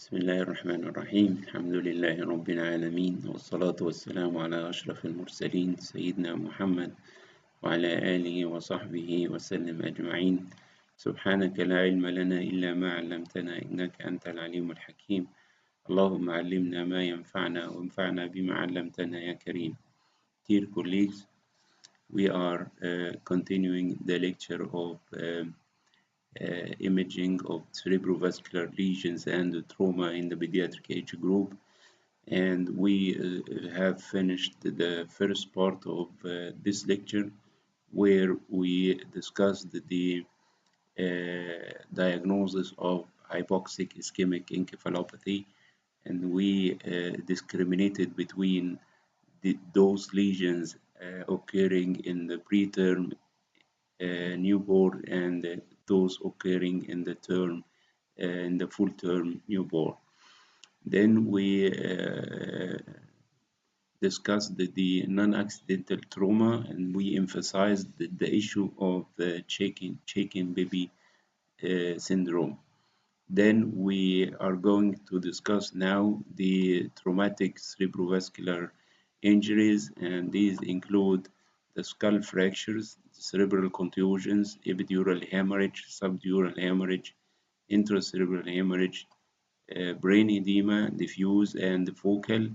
بسم الله الرحمن الرحيم. الحمد لله رب العالمين، والصلاة والسلام على أشرف المرسلين سيدنا محمد وعلى آله وصحبه وسلم أجمعين. سبحانك لا علم لنا إلا ما علمتنا إنك أنت العليم الحكيم. اللهم علمنا ما ينفعنا وانفعنا بما علمتنا يا كريم. Dear colleagues, we are continuing the lecture of imaging of cerebrovascular lesions and trauma in the pediatric age group, and we have finished the first part of this lecture where we discussed the diagnosis of hypoxic ischemic encephalopathy, and we discriminated between those lesions occurring in the preterm newborn and those occurring in the term in the full term newborn. Then we discussed the non-accidental trauma, and we emphasized the issue of shaken baby syndrome. Then we are going to discuss now the traumatic cerebrovascular injuries, and these include the skull fractures, cerebral contusions, epidural hemorrhage, subdural hemorrhage, intracerebral hemorrhage, brain edema, diffuse and focal,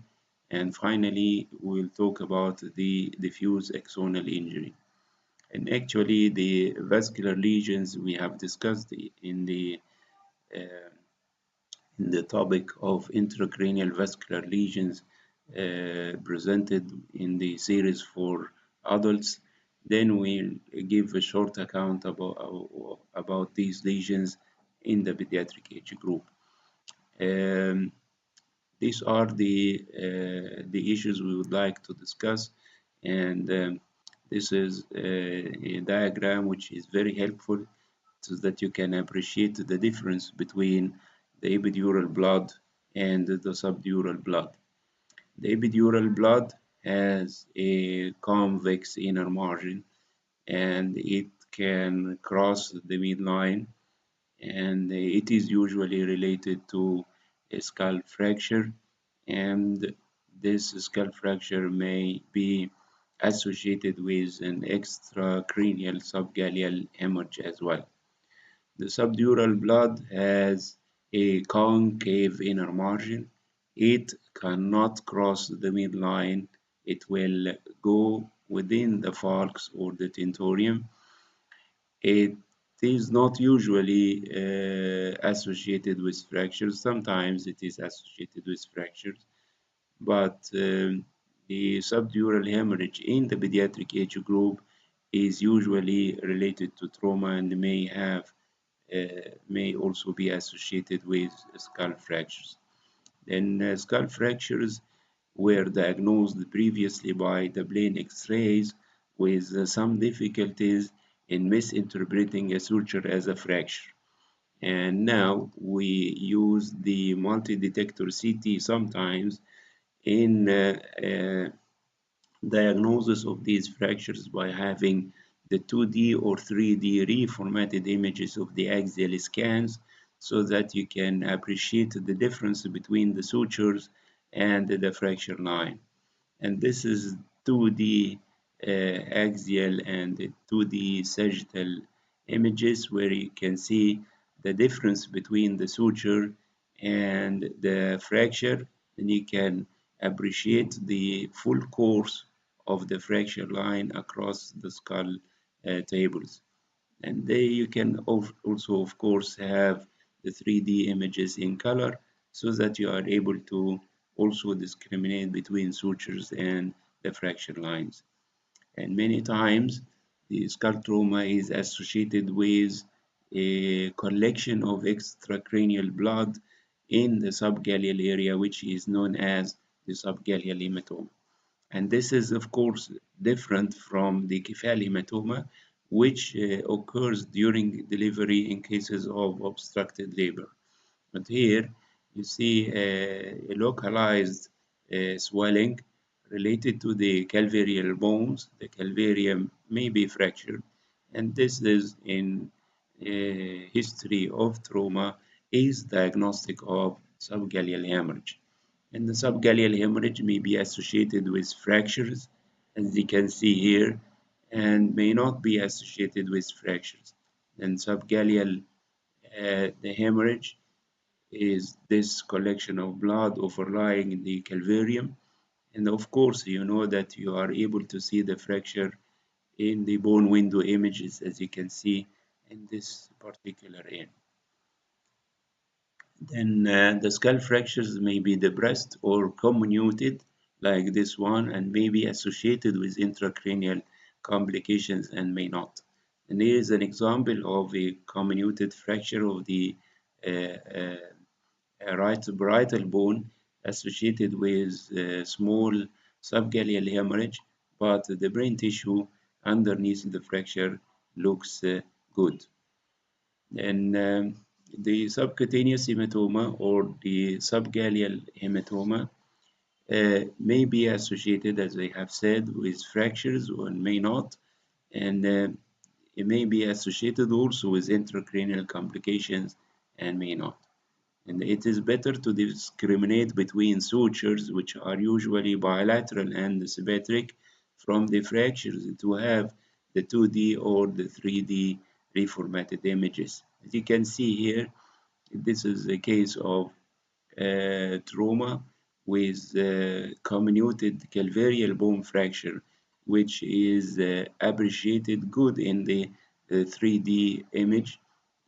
and finally we'll talk about the diffuse axonal injury. And actually the vascular lesions we have discussed in the topic of intracranial vascular lesions presented in the series for adults. Then we'll give a short account about these lesions in the pediatric age group. These are the issues we would like to discuss, and this is a diagram which is very helpful so that you can appreciate the difference between the epidural blood and the subdural blood. The epidural blood has a convex inner margin, and it can cross the midline, and it is usually related to a skull fracture, and this skull fracture may be associated with an extracranial subgaleal hemorrhage as well. The subdural blood has a concave inner margin. It cannot cross the midline. It will go within the falx or the tentorium. It is not usually associated with fractures. Sometimes it is associated with fractures, but the subdural hemorrhage in the pediatric age group is usually related to trauma and may also be associated with skull fractures. Then skull fractures were diagnosed previously by the plain X-rays with some difficulties in misinterpreting a suture as a fracture. And now we use the multi-detector CT sometimes in diagnosis of these fractures by having the 2D or 3D reformatted images of the axial scans so that you can appreciate the difference between the sutures and the fracture line. And this is 2D axial and 2D sagittal images where you can see the difference between the suture and the fracture, and you can appreciate the full course of the fracture line across the skull tables. And you can also, of course, have the 3D images in color so that you are able to also discriminate between sutures and the fracture lines. And many times the skull trauma is associated with a collection of extracranial blood in the subgaleal area, which is known as the subgaleal hematoma. And this is, of course, different from the cephalic hematoma, which occurs during delivery in cases of obstructed labor. But here you see a localized swelling related to the calvarial bones. The calvarium may be fractured, and this is in history of trauma is diagnostic of subgaleal hemorrhage. And the subgaleal hemorrhage may be associated with fractures, as you can see here, and may not be associated with fractures. And subgaleal the hemorrhage is this collection of blood overlying the calvarium. And of course, you know that you are able to see the fracture in the bone window images, as you can see in this particular area. Then the skull fractures may be depressed or comminuted, like this one, and may be associated with intracranial complications and may not. And here is an example of a comminuted fracture of the uh, uh, right parietal bone associated with small subgaleal hemorrhage, but the brain tissue underneath the fracture looks good. And the subcutaneous hematoma or the subgaleal hematoma may be associated, as I have said, with fractures or may not, and it may be associated also with intracranial complications and may not. And it is better to discriminate between sutures, which are usually bilateral and symmetric, from the fractures to have the 2D or the 3D reformatted images. As you can see here, this is a case of trauma with comminuted calvarial bone fracture, which is appreciated good in the 3D image.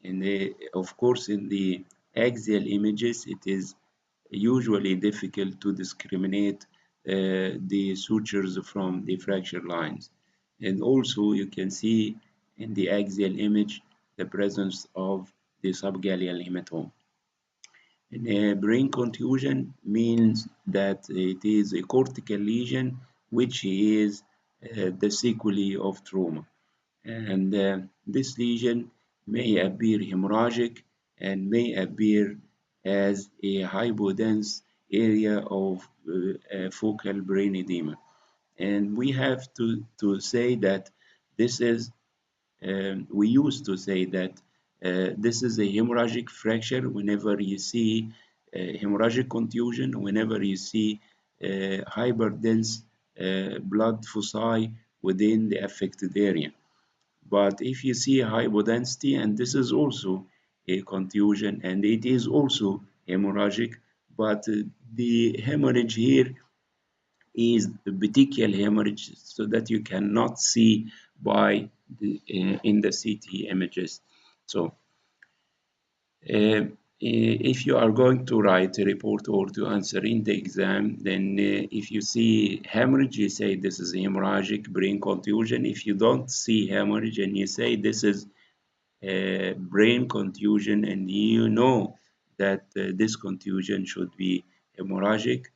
And of course, in the axial images, it is usually difficult to discriminate the sutures from the fracture lines. And also, you can see in the axial image the presence of the subgaleal hematoma. Brain contusion means that it is a cortical lesion which is the sequelae of trauma. And this lesion may appear hemorrhagic and may appear as a hypodense area of focal brain edema. And we have to say that this is we used to say that this is a hemorrhagic fracture whenever you see hemorrhagic contusion, whenever you see hyperdense blood foci within the affected area. But if you see hypodensity, and this is also a contusion, and it is also hemorrhagic, but the hemorrhage here is the petechial hemorrhage, so that you cannot see by in the CT images. So if you are going to write a report or to answer in the exam, then if you see hemorrhage, you say this is hemorrhagic brain contusion. If you don't see hemorrhage and you say this is brain contusion, and you know that this contusion should be hemorrhagic,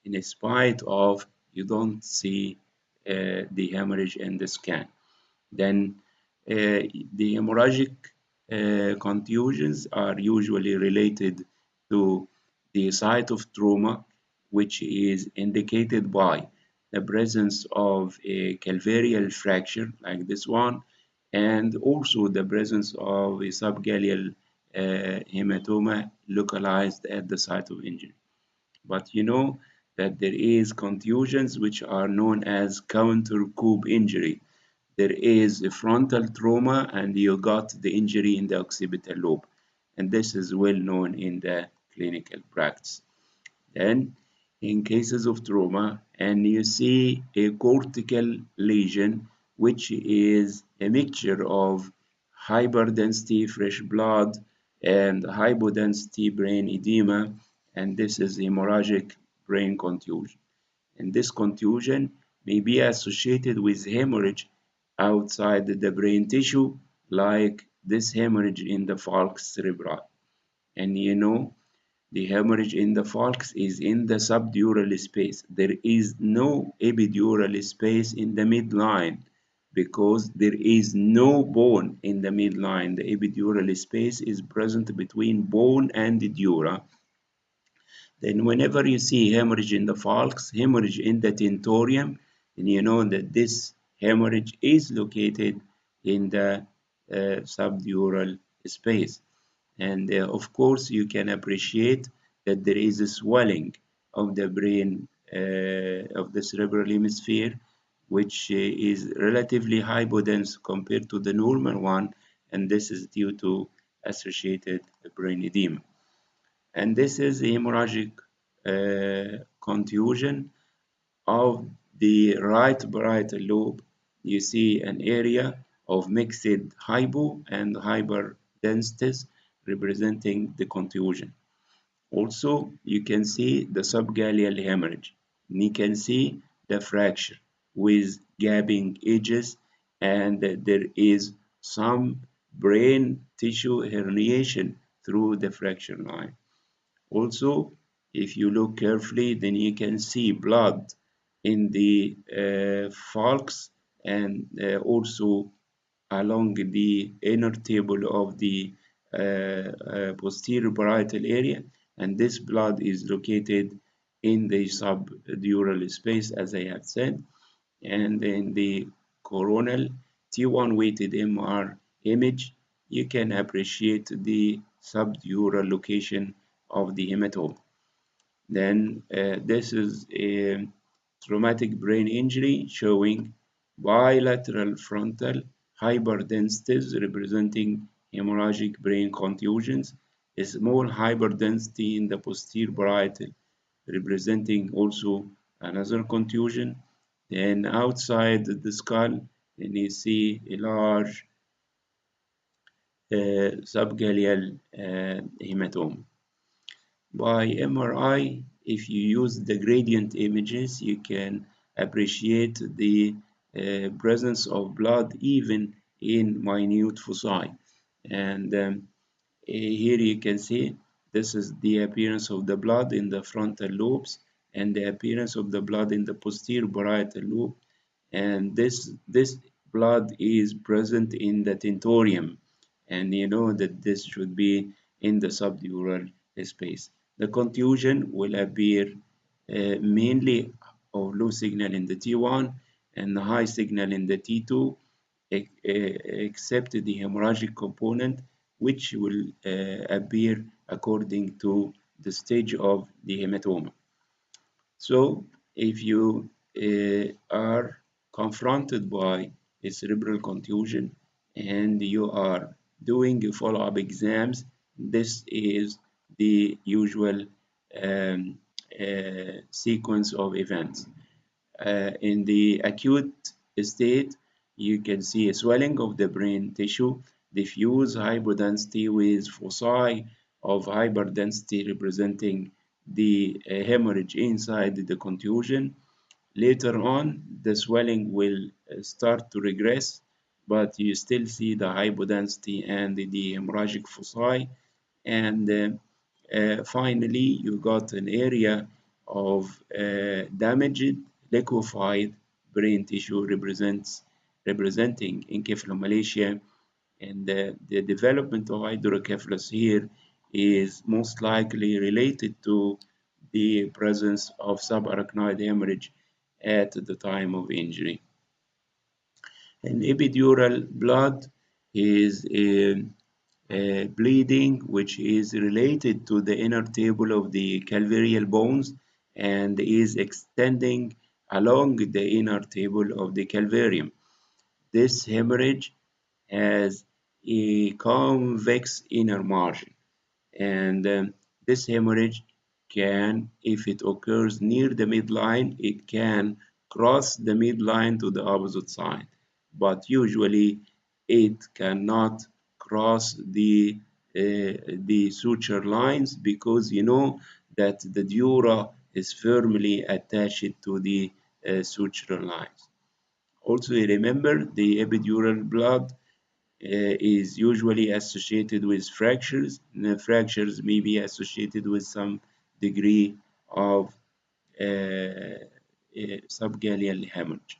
in spite of you don't see the hemorrhage in the scan. Then the hemorrhagic contusions are usually related to the site of trauma, which is indicated by the presence of a calvarial fracture like this one, and also the presence of a subgaleal hematoma localized at the site of injury. But you know that there is contusions which are known as counter coup injury. There is a frontal trauma and you got the injury in the occipital lobe. And this is well known in the clinical practice. Then, in cases of trauma, and you see a cortical lesion, which is a mixture of hyperdensity fresh blood and hypodensity brain edema, and this is hemorrhagic brain contusion. And this contusion may be associated with hemorrhage outside the brain tissue, like this hemorrhage in the falx cerebri. And you know, the hemorrhage in the falx is in the subdural space. There is no epidural space in the midline because there is no bone in the midline. The epidural space is present between bone and the dura. Then whenever you see hemorrhage in the falx, hemorrhage in the tentorium, then you know that this hemorrhage is located in the subdural space. And of course, you can appreciate that there is a swelling of the brain of the cerebral hemisphere, which is relatively hypodense compared to the normal one, and this is due to associated brain edema. And this is hemorrhagic contusion of the right parietal lobe. You see an area of mixed hypo and hyper densities representing the contusion. Also, you can see the subgaleal hemorrhage. And you can see the fracture with gapping edges, and there is some brain tissue herniation through the fracture line. Also, if you look carefully, then you can see blood in the falx and also along the inner table of the posterior parietal area, and this blood is located in the subdural space, as I have said, and in the coronal T1 weighted MR image, you can appreciate the subdural location of the hematoma. Then this is a traumatic brain injury showing bilateral frontal hyperdensities representing hemorrhagic brain contusions, a small hyperdensity in the posterior parietal representing also another contusion. Then outside the skull, then you see a large subgaleal hematoma. By MRI, if you use the gradient images, you can appreciate the presence of blood even in minute foci. And here you can see this is the appearance of the blood in the frontal lobes and the appearance of the blood in the posterior parietal lobe. And this blood is present in the tentorium, and you know that this should be in the subdural space. The contusion will appear mainly of low signal in the T1 and the high signal in the T2, except the hemorrhagic component, which will appear according to the stage of the hematoma. So if you are confronted by a cerebral contusion and you are doing follow-up exams, this is the usual um, sequence of events. In the acute state, you can see a swelling of the brain tissue, diffuse hypodensity with foci of hyperdensity representing the hemorrhage inside the contusion. Later on, the swelling will start to regress, but you still see the hypodensity and the hemorrhagic foci. And finally, you got an area of damaged liquefied brain tissue representing encephalomalacia, and the development of hydrocephalus here is most likely related to the presence of subarachnoid hemorrhage at the time of injury. And epidural blood is a bleeding which is related to the inner table of the calvareal bones and is extending along the inner table of the calvarium. This hemorrhage has a convex inner margin, and this hemorrhage can, if it occurs near the midline, it can cross the midline to the opposite side, but usually it cannot cross the suture lines because you know that the dura is firmly attached to the suture lines. Also remember the epidural blood is usually associated with fractures. And the fractures may be associated with some degree of subgaleal hemorrhage.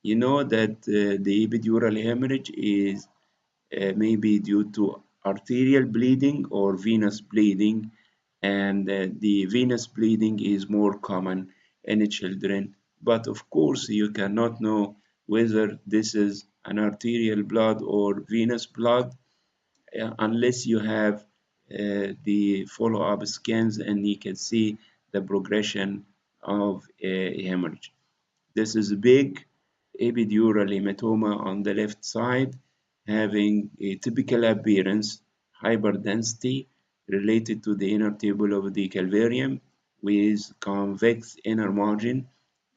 You know that the epidural hemorrhage is maybe due to arterial bleeding or venous bleeding, and the venous bleeding is more common in children. But of course, you cannot know whether this is an arterial blood or venous blood unless you have the follow-up scans, and you can see the progression of hemorrhage. This is a big epidural hematoma on the left side, having a typical appearance, hyperdensity related to the inner table of the calvarium with convex inner margin,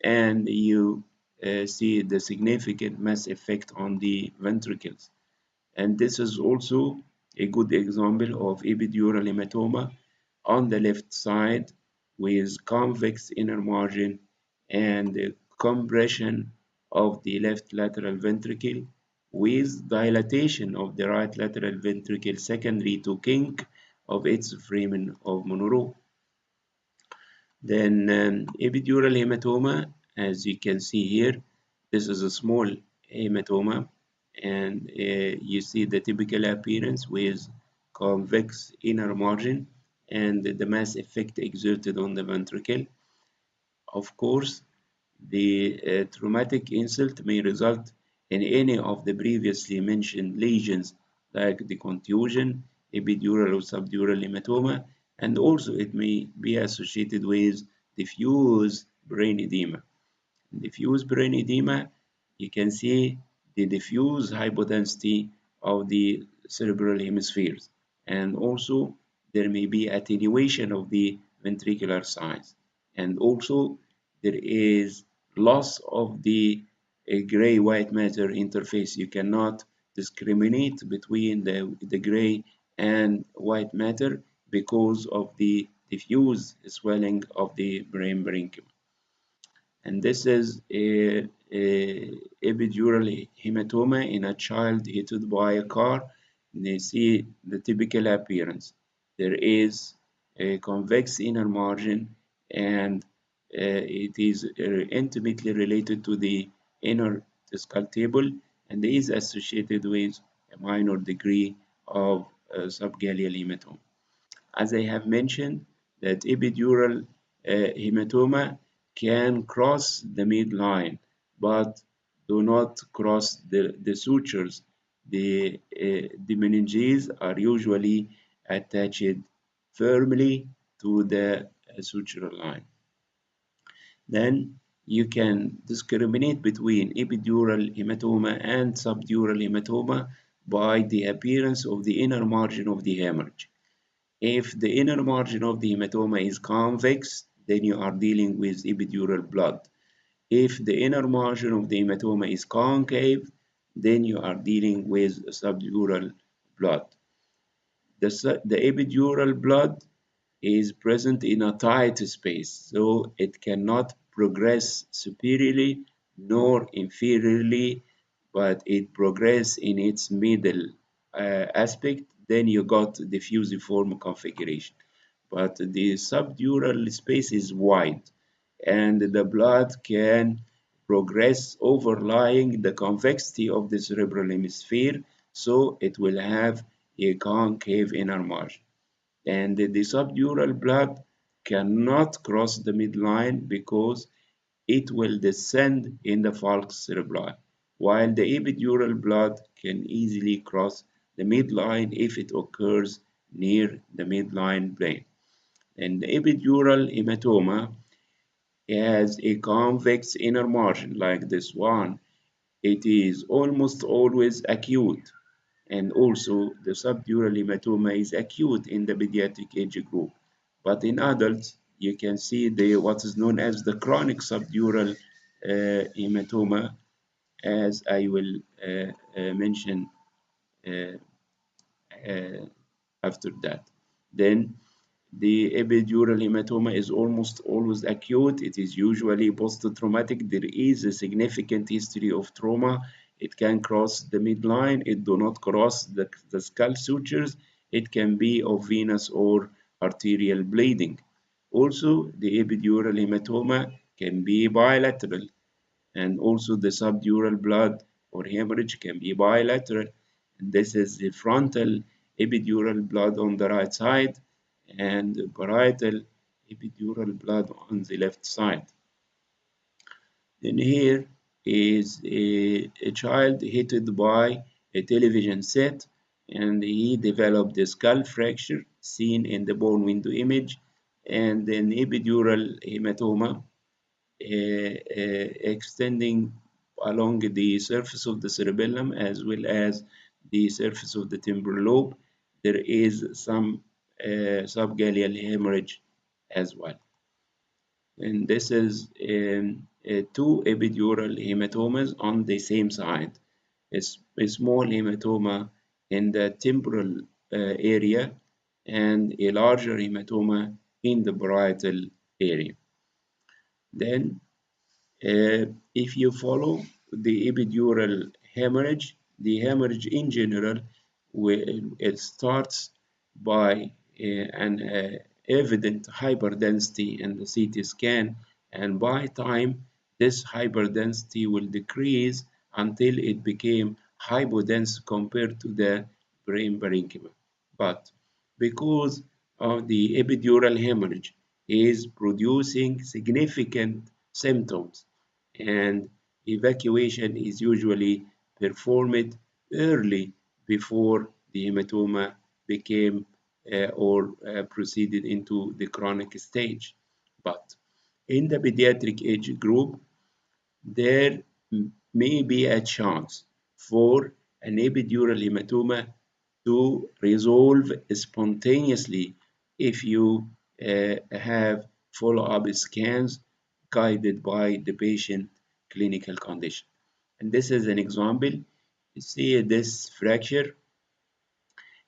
and you see the significant mass effect on the ventricles. And this is also a good example of epidural hematoma on the left side with convex inner margin and compression of the left lateral ventricle with dilatation of the right lateral ventricle secondary to kink of its foramen of Monroe. Then epidural hematoma, as you can see here, this is a small hematoma, and you see the typical appearance with convex inner margin and the mass effect exerted on the ventricle. Of course, the traumatic insult may result in any of the previously mentioned lesions like the contusion, epidural or subdural hematoma, and also it may be associated with diffuse brain edema. Diffuse brain edema, you can see the diffuse hypodensity of the cerebral hemispheres, and also there may be attenuation of the ventricular size, and also there is loss of the gray-white matter interface. You cannot discriminate between the gray and white matter because of the diffuse swelling of the brain parenchyma. And this is a epidural hematoma in a child hit by a car. They see the typical appearance. There is a convex inner margin, and it is intimately related to the inner skull table, and is associated with a minor degree of subgaleal hematoma. As I have mentioned, that epidural hematoma can cross the midline, but do not cross the sutures. The meninges are usually attached firmly to the sutural line. Then you can discriminate between epidural hematoma and subdural hematoma by the appearance of the inner margin of the hemorrhage. If the inner margin of the hematoma is convex, then you are dealing with epidural blood. If the inner margin of the hematoma is concave, then you are dealing with subdural blood. The epidural blood is present in a tight space, so it cannot progress superiorly nor inferiorly, but it progresses in its middle aspect. Then you got the fusiform configuration. But the subdural space is wide, and the blood can progress overlying the convexity of the cerebral hemisphere, so it will have a concave inner margin. And the subdural blood cannot cross the midline because it will descend in the falx cerebri, while the epidural blood can easily cross the midline if it occurs near the midline plane. And the epidural hematoma has a convex inner margin like this one. It is almost always acute, and also the subdural hematoma is acute in the pediatric age group. But in adults, you can see what is known as the chronic subdural hematoma, as I will mention uh, uh, after that. Then the epidural hematoma is almost always acute. It is usually post-traumatic. There is a significant history of trauma. It can cross the midline. It do not cross the skull sutures. It can be of venous or arterial bleeding. Also, the epidural hematoma can be bilateral, and also the subdural blood or hemorrhage can be bilateral. And this is the frontal epidural blood on the right side and parietal epidural blood on the left side. Then here is a child hit by a television set, and he developed a skull fracture seen in the bone window image and an epidural hematoma extending along the surface of the cerebellum as well as the surface of the temporal lobe. There is some subgaleal hemorrhage as well. And this is two epidural hematomas on the same side. A small hematoma in the temporal area and a larger hematoma in the parietal area. Then if you follow the epidural hemorrhage, the hemorrhage in general, it starts by an evident hyperdensity in the CT scan, and by time, this hyperdensity will decrease until it became hypodense compared to the brain parenchyma. But because of the epidural hemorrhage is producing significant symptoms, and evacuation is usually performed early before the hematoma became or proceeded into the chronic stage. But in the pediatric age group, there may be a chance for an epidural hematoma to resolve spontaneously if you have follow-up scans guided by the patient clinical condition. And this is an example. You see this fracture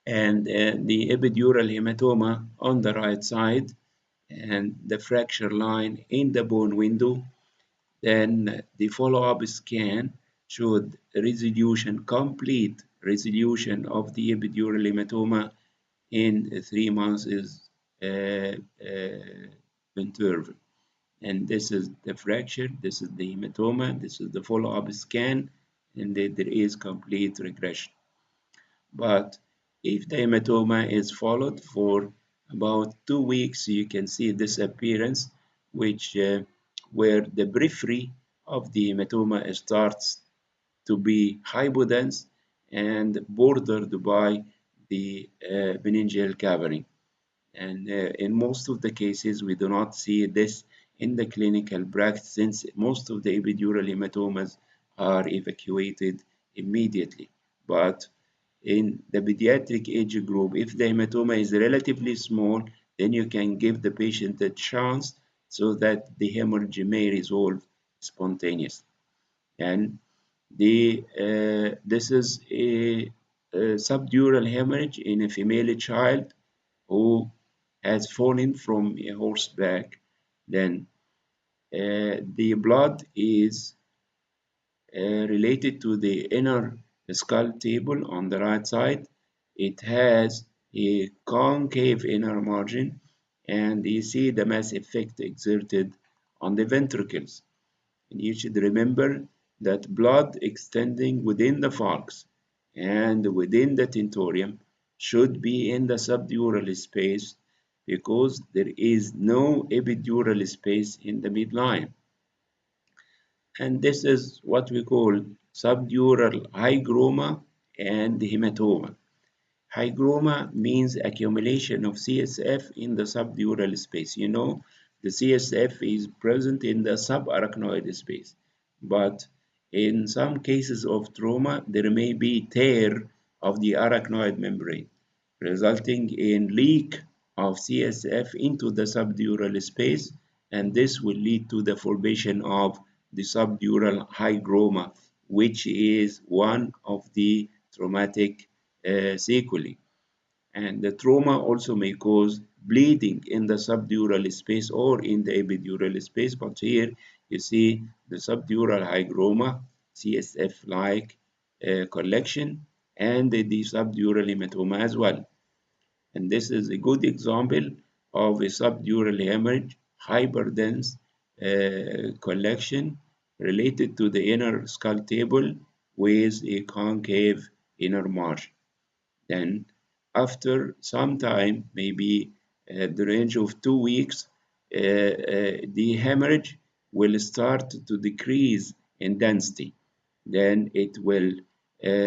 and the epidural hematoma on the right side and the fracture line in the bone window. Then the follow-up scan showed resolution, complete resolution of the epidural hematoma in 3 months interval. And this is the fracture, this is the hematoma, this is the follow-up scan, and there is complete regression. But if the hematoma is followed for about 2 weeks, you can see this appearance, which where the periphery of the hematoma starts to be hypodense and bordered by the meningeal cavering. And in most of the cases, we do not see this in the clinical practice since most of the epidural hematomas are evacuated immediately. But in the pediatric age group, if the hematoma is relatively small, then you can give the patient a chance so that the hemorrhage may resolve spontaneously. And this is a subdural hemorrhage in a female child who has fallen from a horseback. Then the blood is related to the inner skull table on the right side. It has a concave inner margin, and you see the mass effect exerted on the ventricles. And you should remember that blood extending within the falx and within the tentorium should be in the subdural space because there is no epidural space in the midline. And this is what we call subdural hygroma and hematoma. Hygroma means accumulation of CSF in the subdural space. You know, the CSF is present in the subarachnoid space, but in some cases of trauma, there may be tear of the arachnoid membrane, resulting in leak of CSF into the subdural space, and this will lead to the formation of the subdural hygroma, which is one of the traumatic sequelae. And the trauma also may cause bleeding in the subdural space or in the epidural space, but here you see the subdural hygroma, CSF-like collection, and the subdural hematoma as well. And this is a good example of a subdural hemorrhage, hyperdense collection related to the inner skull table with a concave inner margin. Then, after some time, maybe the range of 2 weeks, the hemorrhage will start to decrease in density. Then it will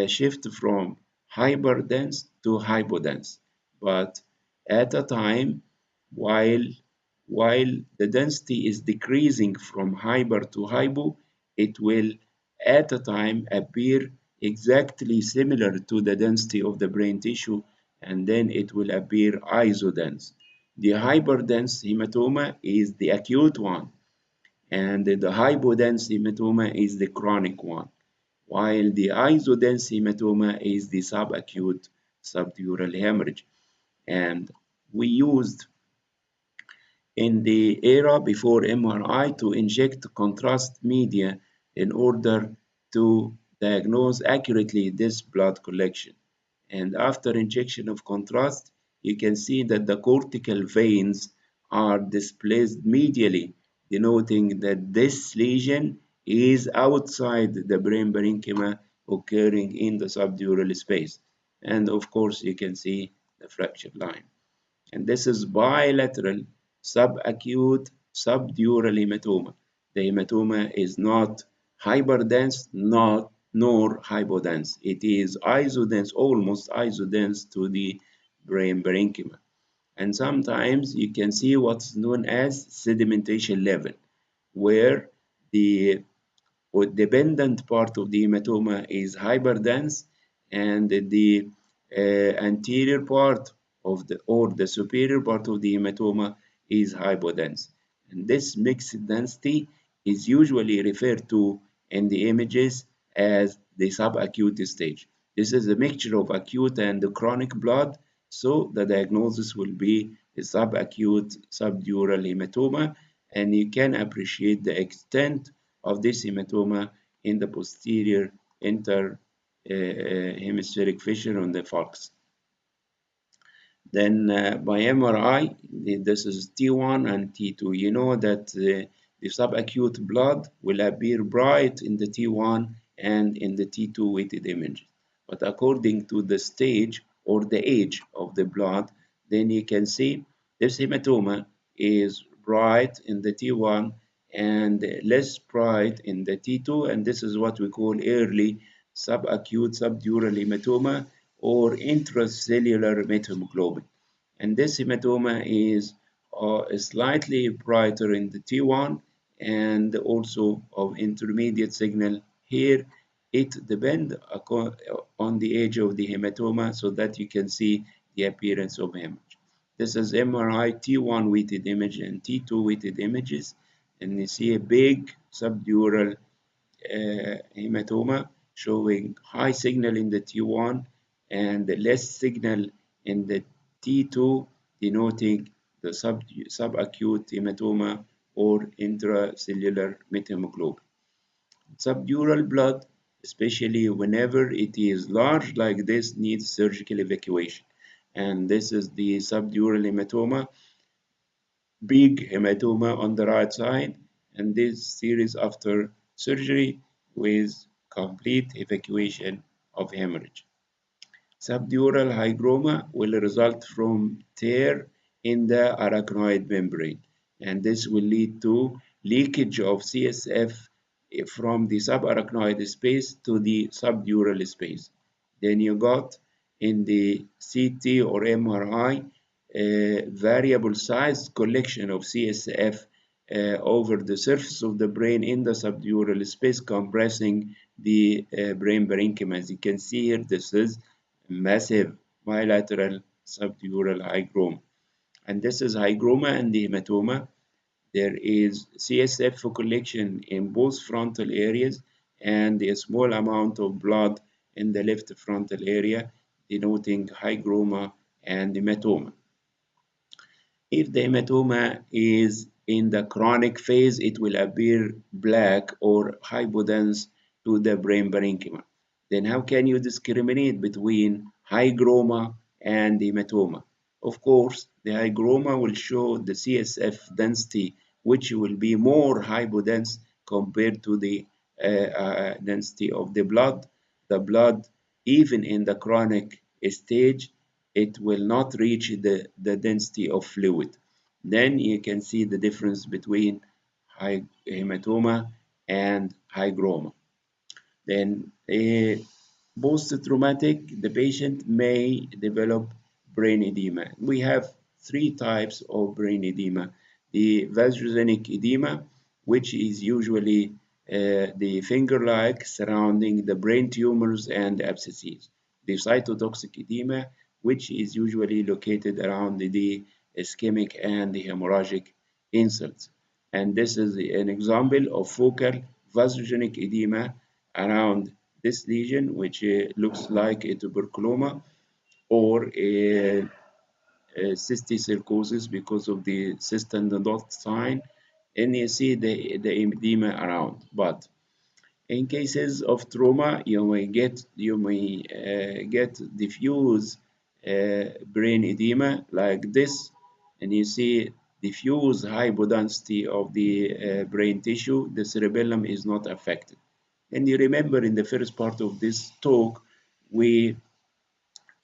shift from hyperdense to hypodense, but at a time while while the density is decreasing from hyper to hypo, it will at a time appear exactly similar to the density of the brain tissue, and then it will appear isodense. The hyperdense hematoma is the acute one, and the hypodense hematoma is the chronic one, while the isodense hematoma is the subacute subdural hemorrhage. And we used in the era before MRI to inject contrast media in order to diagnose accurately this blood collection. And after injection of contrast, you can see that the cortical veins are displaced medially, denoting that this lesion is outside the brain parenchyma occurring in the subdural space. And of course, you can see the fracture line. And this is bilateral subacute subdural hematoma. The hematoma is not hyperdense, not nor hypodense. It is isodense, almost isodense to the brain parenchyma. And sometimes you can see what's known as sedimentation level, where the dependent part of the hematoma is hyperdense, and the anterior part of the or the superior part of the hematoma is hypodense. And this mixed density is usually referred to in the images as the subacute stage. This is a mixture of acute and chronic blood, so the diagnosis will be a subacute subdural hematoma, and you can appreciate the extent of this hematoma in the posterior interhemispheric fissure on the falx. Then by MRI, this is T1 and T2. You know that the subacute blood will appear bright in the T1 and in the T2 weighted image. But according to the stage or the age of the blood, then you can see this hematoma is bright in the T1 and less bright in the T2, and this is what we call early subacute subdural hematoma or intracellular methemoglobin. And this hematoma is slightly brighter in the T1 and also of intermediate signal here. It depends on the age of the hematoma so that you can see the appearance of hemorrhage. This is MRI T1 weighted image and T2 weighted images, and you see a big subdural hematoma showing high signal in the T1 and less signal in the T2, denoting the subacute hematoma or intracellular methemoglobin. Subdural blood, especially whenever it is large like this, needs surgical evacuation. And this is the subdural hematoma, big hematoma on the right side, and this series after surgery with complete evacuation of hemorrhage. Subdural hygroma will result from tear in the arachnoid membrane, and this will lead to leakage of CSF from the subarachnoid space to the subdural space. Then you got in the CT or MRI variable sized collection of CSF over the surface of the brain in the subdural space, compressing the brain parenchyma. As you can see here, this is massive bilateral subdural hygroma. And this is hygroma and the hematoma. There is CSF collection in both frontal areas and a small amount of blood in the left frontal area, denoting hygroma and hematoma. If the hematoma is in the chronic phase, it will appear black or hypodense to the brain parenchyma. Then how can you discriminate between hygroma and hematoma? Of course, the hygroma will show the CSF density, which will be more hypodense compared to the density of the blood. The blood, even in the chronic stage, it will not reach the density of fluid. Then you can see the difference between hematoma and hygroma. Then Post-traumatic, the patient may develop brain edema. We have three types of brain edema. The vasogenic edema, which is usually the finger-like surrounding the brain tumors and abscesses. The cytotoxic edema, which is usually located around the ischemic and the hemorrhagic insults. And this is an example of focal vasogenic edema around this lesion, which looks like a tuberculoma or a cysticercosis because of the cyst and the dot sign, and you see the edema around. But in cases of trauma, you may get diffuse brain edema like this, and you see diffuse hypodensity of the brain tissue. The cerebellum is not affected. And you remember in the first part of this talk, we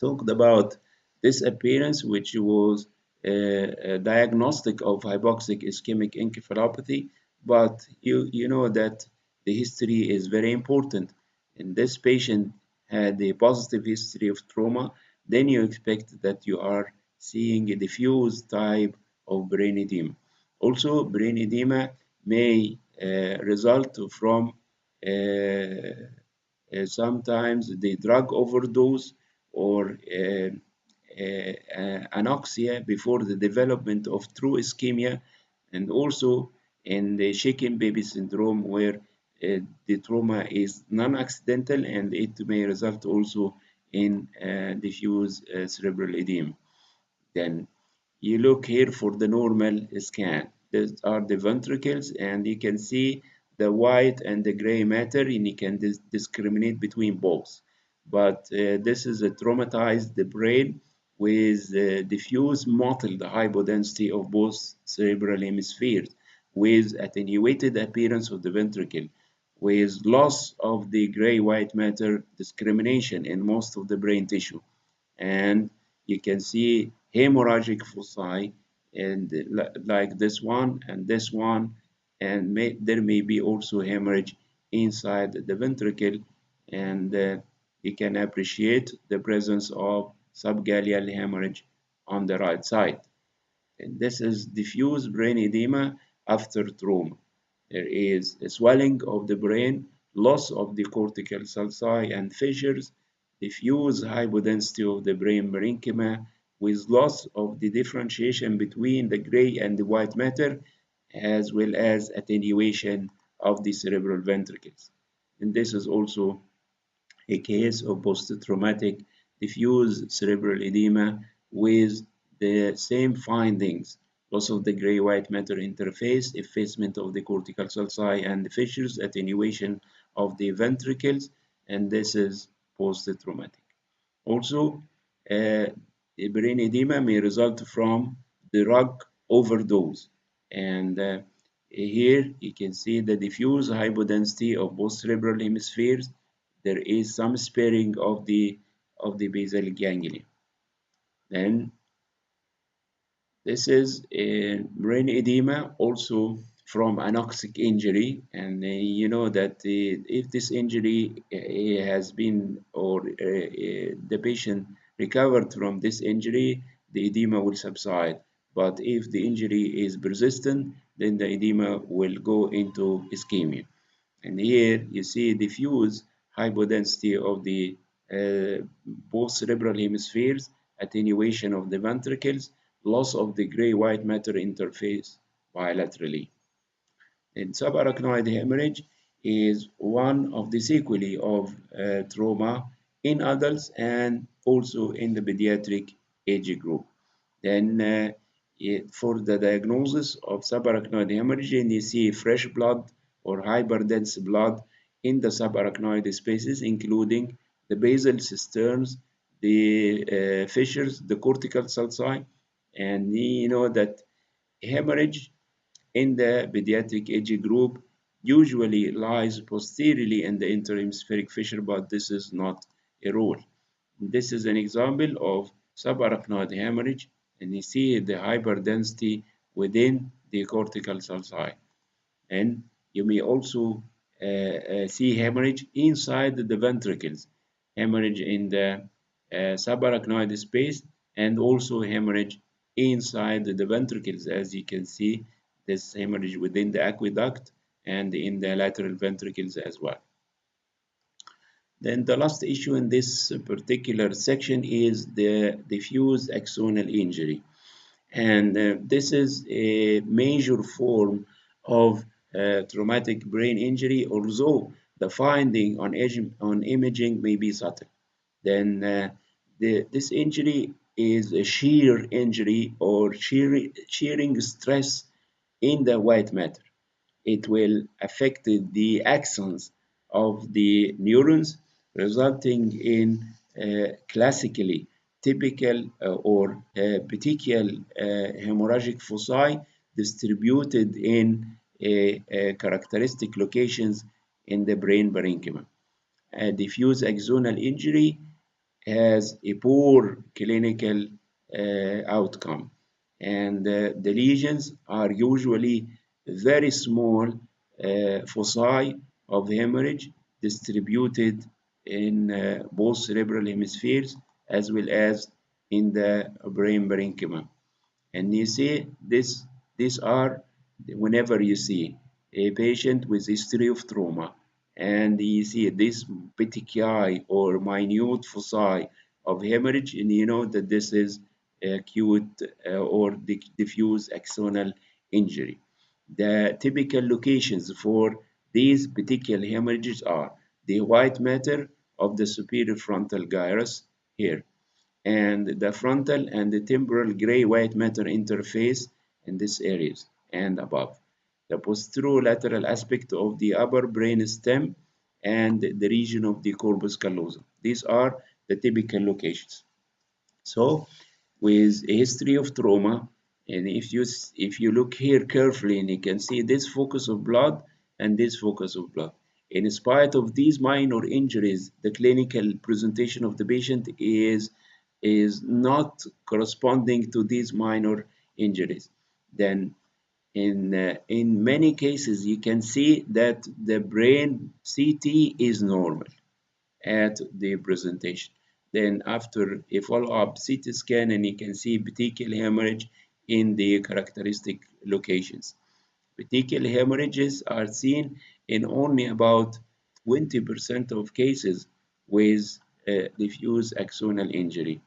talked about this appearance, which was a diagnostic of hypoxic ischemic encephalopathy, but you know that the history is very important. And this patient had a positive history of trauma, then you expect that you are seeing a diffuse type of brain edema. Also, brain edema may result from sometimes the drug overdose or anoxia before the development of true ischemia, and also in the shaken baby syndrome where the trauma is non-accidental and it may result also in diffuse cerebral edema. Then you look here for the normal scan. These are the ventricles, and you can see the white and the gray matter, and you can discriminate between both. But this is a traumatized brain with diffuse mottled hypodensity of both cerebral hemispheres, with attenuated appearance of the ventricle, with loss of the gray-white matter discrimination in most of the brain tissue. And you can see hemorrhagic foci and like this one, and there may be also hemorrhage inside the ventricle, and you can appreciate the presence of subgaleal hemorrhage on the right side. And this is diffuse brain edema after trauma. There is a swelling of the brain, loss of the cortical sulci and fissures, diffuse hypodensity of the brain parenchyma, with loss of the differentiation between the gray and the white matter, as well as attenuation of the cerebral ventricles. And this is also a case of post-traumatic diffuse cerebral edema with the same findings: loss of the gray-white matter interface, effacement of the cortical sulci and the fissures, attenuation of the ventricles, and this is post-traumatic. Also, uh, brain edema may result from drug overdose. And here you can see the diffuse hypodensity of both cerebral hemispheres. There is some sparing of the basal ganglia. Then this is a brain edema also from anoxic injury, and you know that if this injury has been or the patient recovered from this injury, the edema will subside. But if the injury is persistent, then the edema will go into ischemia. And here you see diffuse hypodensity of the both cerebral hemispheres, attenuation of the ventricles, loss of the gray-white matter interface bilaterally. And subarachnoid hemorrhage is one of the sequelae of trauma in adults and also in the pediatric age group. Then for the diagnosis of subarachnoid hemorrhage, you see fresh blood or hyperdense blood in the subarachnoid spaces, including the basal cisterns, the fissures, the cortical sulci, and you know that hemorrhage in the pediatric age group usually lies posteriorly in the interhemispheric fissure, but this is not a rule. This is an example of subarachnoid hemorrhage, and you see the hyperdensity within the cortical sulci. And you may also see hemorrhage inside the ventricles. hemorrhage in the subarachnoid space, and also hemorrhage inside the ventricles. As you can see, this hemorrhage within the aqueduct and in the lateral ventricles as well. Then the last issue in this particular section is the diffuse axonal injury. And this is a major form of traumatic brain injury, although the finding on imaging may be subtle. Then this injury is a shear injury or shearing stress in the white matter. It will affect the axons of the neurons, resulting in classically typical or petechial hemorrhagic foci distributed in characteristic locations in the brain parenchyma. A diffuse axonal injury has a poor clinical outcome, and the lesions are usually very small foci of hemorrhage distributed in both cerebral hemispheres as well as in the brain parenchyma. And you see these are whenever you see a patient with history of trauma and you see this petechiae or minute foci of hemorrhage, and you know that this is acute or diffuse axonal injury. The typical locations for these petechial hemorrhages are the white matter of the superior frontal gyrus here, and the frontal and the temporal gray-white matter interface in these areas and above, the posterolateral aspect of the upper brain stem, and the region of the corpus callosum. These are the typical locations. So, with a history of trauma, and if you look here carefully, and you can see this focus of blood and this focus of blood. In spite of these minor injuries, the clinical presentation of the patient is not corresponding to these minor injuries. Then in many cases, you can see that the brain CT is normal at the presentation. Then after a follow-up CT scan, and you can see petechial hemorrhage in the characteristic locations. Petechial hemorrhages are seen in only about 20% of cases with diffuse axonal injury.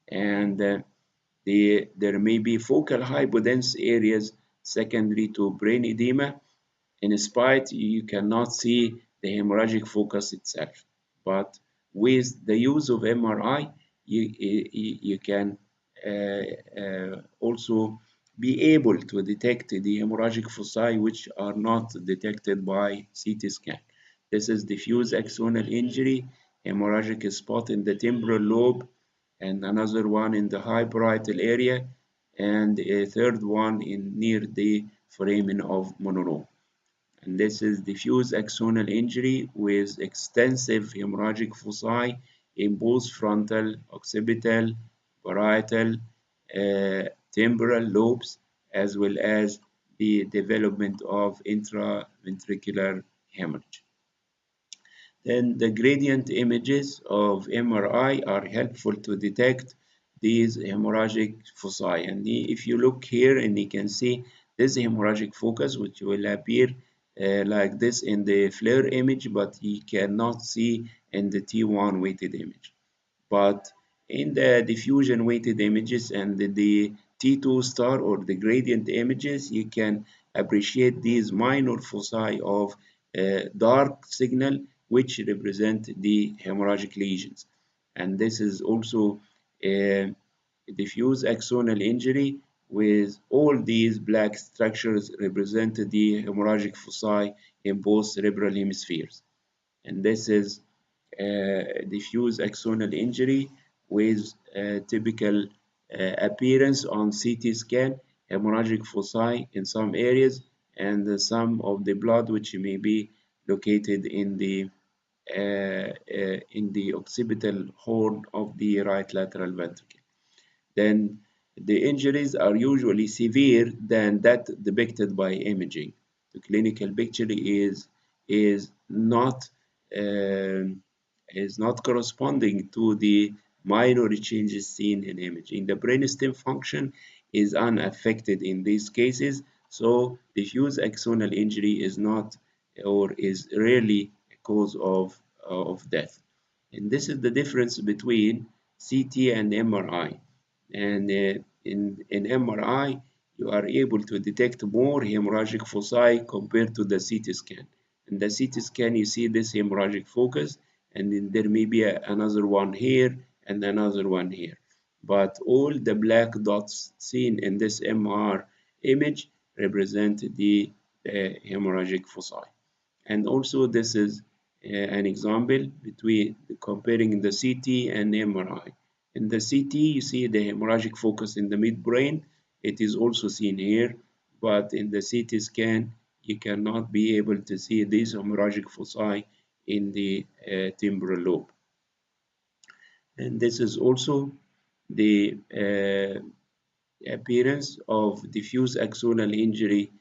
And there may be focal hypodense areas secondary to brain edema. In spite, you cannot see the hemorrhagic focus itself. But with the use of MRI, you can also be able to detect the hemorrhagic foci which are not detected by CT scan. This is diffuse axonal injury, hemorrhagic spot in the temporal lobe, and another one in the high parietal area, and a third one in near the foramen of Monroe. And this is diffuse axonal injury with extensive hemorrhagic foci in both frontal, occipital, parietal, temporal lobes, as well as the development of intraventricular hemorrhage. Then the gradient images of MRI are helpful to detect these hemorrhagic foci. And if you look here, and you can see this hemorrhagic focus, which will appear like this in the FLAIR image, but you cannot see in the T1 weighted image. But in the diffusion weighted images and the T2 star or the gradient images, you can appreciate these minor foci of dark signal which represent the hemorrhagic lesions. And this is also a diffuse axonal injury with all these black structures represent the hemorrhagic foci in both cerebral hemispheres. And this is diffuse axonal injury with typical appearance on CT scan, hemorrhagic foci in some areas, and some of the blood which may be located in the occipital horn of the right lateral ventricle. Then the injuries are usually severe than that depicted by imaging. The clinical picture is not is not corresponding to the minor changes seen in imaging. The brainstem function is unaffected in these cases, so diffuse axonal injury is not or is rarely a cause of death. And this is the difference between CT and MRI. And in MRI, you are able to detect more hemorrhagic foci compared to the CT scan. In the CT scan, you see this hemorrhagic focus, and then there may be another one here and another one here. But all the black dots seen in this MR image represent the hemorrhagic foci. And also this is an example between comparing the CT and MRI. In the CT, you see the hemorrhagic focus in the midbrain. It is also seen here, but in the CT scan, you cannot be able to see these hemorrhagic foci in the temporal lobe. And this is also the appearance of diffuse axonal injury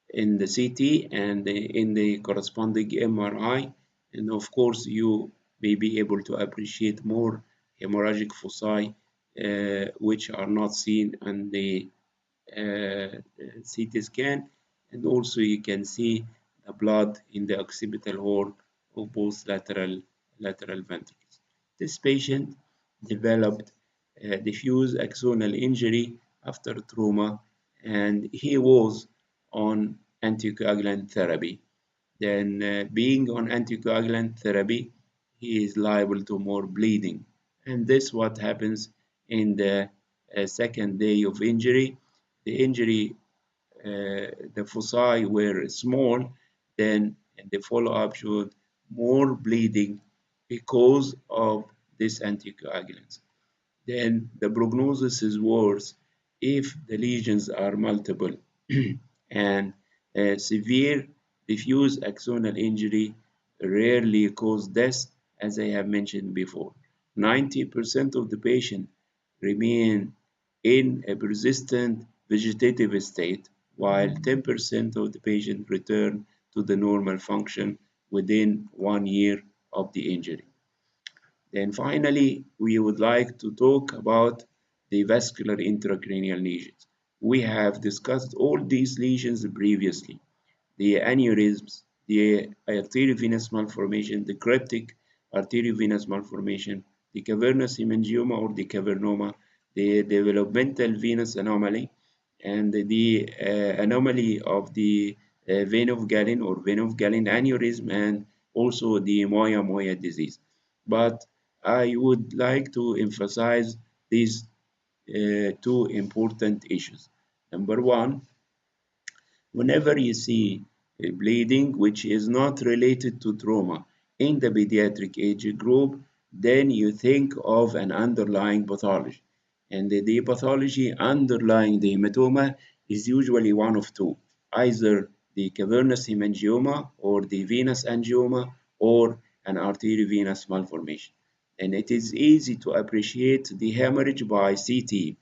in the CT and in the corresponding MRI. And of course, you may be able to appreciate more hemorrhagic foci which are not seen on the CT scan. And also you can see the blood in the occipital horn of both lateral ventricles. This patient developed diffuse axonal injury after trauma, and he was on anticoagulant therapy. Then, being on anticoagulant therapy, he is liable to more bleeding. And this what happens in the second day of injury. The injury, the foci were small, then the follow-up showed more bleeding because of this anticoagulant. Then the prognosis is worse if the lesions are multiple and severe diffuse axonal injury rarely cause death, as I have mentioned before. 90% of the patient remain in a persistent vegetative state, while 10% of the patient return to the normal function within 1 year of the injury. Then finally, we would like to talk about the vascular intracranial lesions. We have discussed all these lesions previously: the aneurysms, the arteriovenous malformation, the cryptic arteriovenous malformation, the cavernous hemangioma or the cavernoma, the developmental venous anomaly, and the anomaly of the vein of Galen or vein of Galen aneurysm, and also the Moya-Moya disease. But I would like to emphasize these two important issues. Number one, whenever you see bleeding which is not related to trauma in the pediatric age group, then you think of an underlying pathology. And the pathology underlying the hematoma is usually one of two: either the cavernous hemangioma or the venous angioma or an arteriovenous malformation. And it is easy to appreciate the hemorrhage by CT,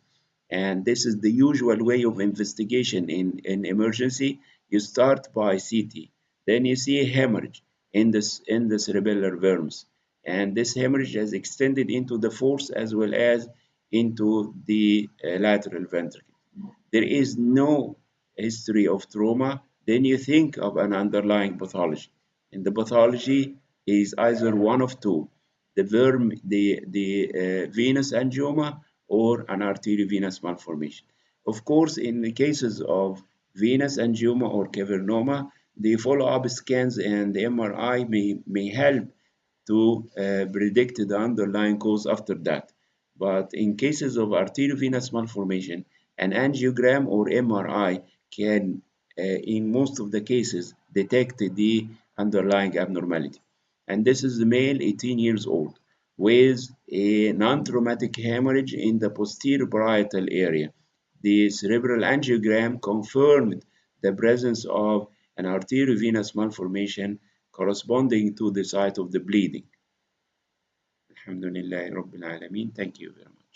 and this is the usual way of investigation in emergency. You start by CT, then you see a hemorrhage in the cerebellar worms, and this hemorrhage has extended into the fourth as well as into the lateral ventricle. There is no history of trauma, then you think of an underlying pathology. And the pathology is either one of two: the venous angioma or an arteriovenous malformation. Of course, in the cases of venous angioma or cavernoma, the follow-up scans and the MRI may help to predict the underlying cause after that. But in cases of arteriovenous malformation, an angiogram or MRI can, in most of the cases, detect the underlying abnormality. And this is the male, 18 years old, with a non-traumatic hemorrhage in the posterior parietal area. The cerebral angiogram confirmed the presence of an arteriovenous malformation corresponding to the site of the bleeding. Alhamdulillah Rabbil Alameen. Thank you very much.